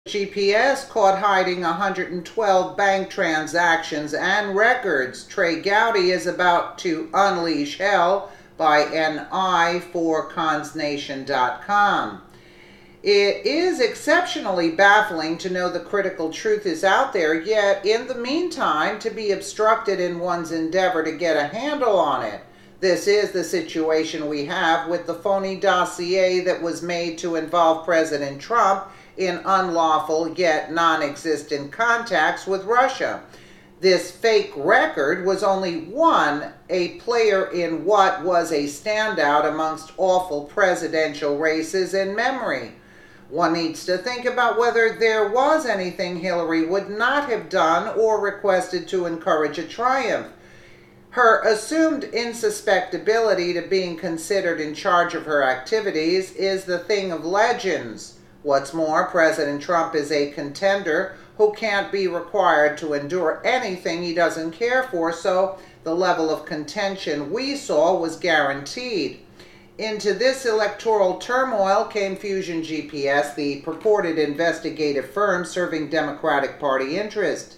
GPS caught hiding 112 bank transactions and records. Trey Gowdy is about to unleash hell by an eye for consnation.com. It is exceptionally baffling to know the critical truth is out there, yet in the meantime to be obstructed in one's endeavor to get a handle on it. This is the situation we have with the phony dossier that was made to involve President Trump in unlawful yet non-existent contacts with Russia. This fake record was only a player in what was a standout amongst awful presidential races in memory. One needs to think about whether there was anything Hillary would not have done or requested to encourage a triumph. Her assumed insusceptibility to being considered in charge of her activities is the thing of legends. What's more, President Trump is a contender who can't be required to endure anything he doesn't care for, so the level of contention we saw was guaranteed. Into this electoral turmoil came Fusion GPS, the purported investigative firm serving Democratic Party interest.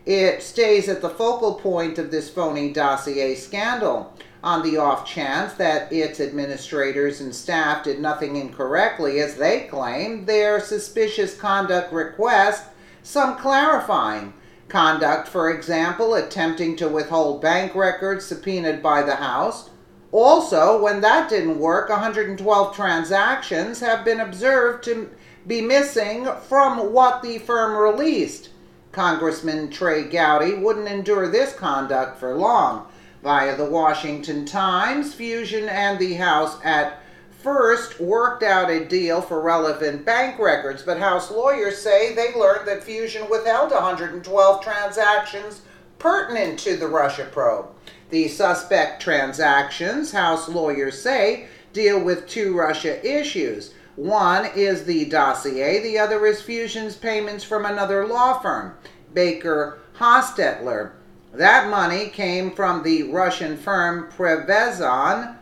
It stays at the focal point of this phony dossier scandal. On the off chance that its administrators and staff did nothing incorrectly, as they claim, their suspicious conduct request some clarifying. Conduct, for example, attempting to withhold bank records subpoenaed by the House. Also, when that didn't work, 112 transactions have been observed to be missing from what the firm released. Congressman Trey Gowdy wouldn't endure this conduct for long. Via the Washington Times, Fusion and the House at first worked out a deal for relevant bank records, but House lawyers say they learned that Fusion withheld 112 transactions pertinent to the Russia probe. The suspect transactions, House lawyers say, deal with two Russia issues. One is the dossier, the other is Fusion's payments from another law firm, Baker Hostetler. That money came from the Russian firm Prevezon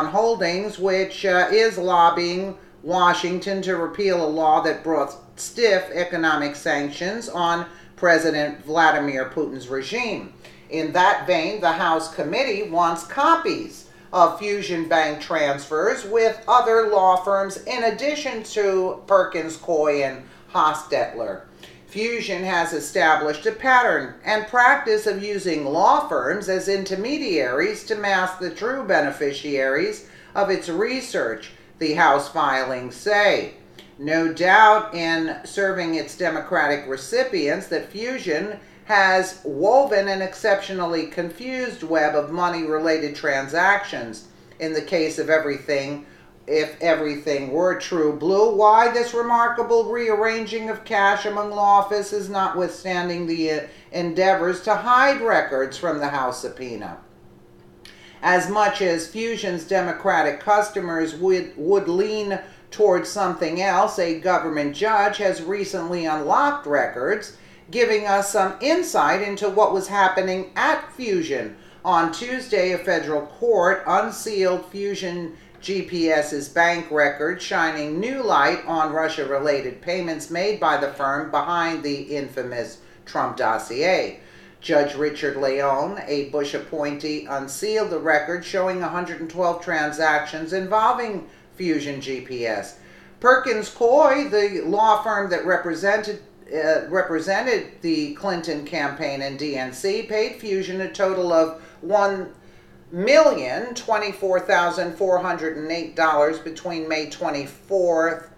Holdings, which is lobbying Washington to repeal a law that brought stiff economic sanctions on President Vladimir Putin's regime. In that vein, the House committee wants copies of Fusion bank transfers with other law firms in addition to Perkins Coie and Hostetler. Fusion has established a pattern and practice of using law firms as intermediaries to mask the true beneficiaries of its research, the House filings say. No doubt in serving its Democratic recipients that Fusion has woven an exceptionally confused web of money-related transactions. In the case of everything, if everything were true blue, why this remarkable rearranging of cash among law offices, notwithstanding the endeavors to hide records from the House subpoena? As much as Fusion's Democratic customers would lean towards something else, a government judge has recently unlocked records, giving us some insight into what was happening at Fusion. On Tuesday, a federal court unsealed Fusion GPS's bank record, shining new light on Russia-related payments made by the firm behind the infamous Trump dossier. Judge Richard Leone, a Bush appointee, unsealed the record showing 112 transactions involving Fusion GPS. Perkins Coie, the law firm that represented the Clinton campaign and DNC, paid Fusion a total of $1,024,408 between May 24,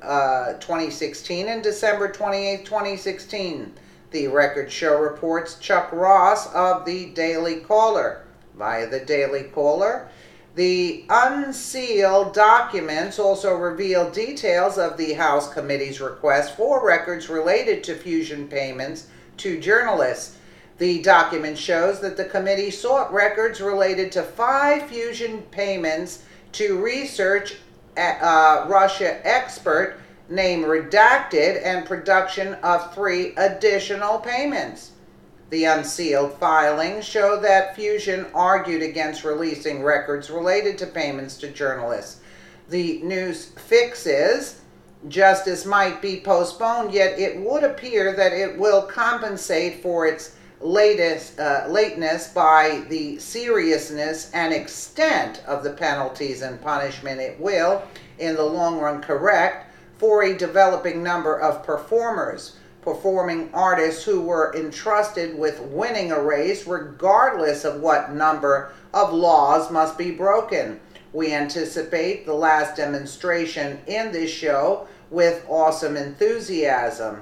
2016 and December 28, 2016. The record show reports Chuck Ross of the Daily Caller. Via the Daily Caller, the unsealed documents also reveal details of the House committee's request for records related to Fusion payments to journalists. The document shows that the committee sought records related to 5 Fusion payments to research Russia expert, name redacted, and production of 3 additional payments. The unsealed filings show that Fusion argued against releasing records related to payments to journalists. The news fixes Justice might be postponed, yet it would appear that it will compensate for its lateness by the seriousness and extent of the penalties and punishment. It will, in the long run, correct for a developing number of performing artists who were entrusted with winning a race, regardless of what number of laws must be broken. We anticipate the last demonstration in this show with awesome enthusiasm.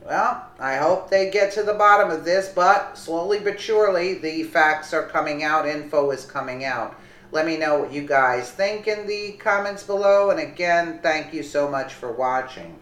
Well, I hope they get to the bottom of this, but slowly but surely the facts are coming out, info is coming out. Let me know what you guys think in the comments below, and again, thank you so much for watching.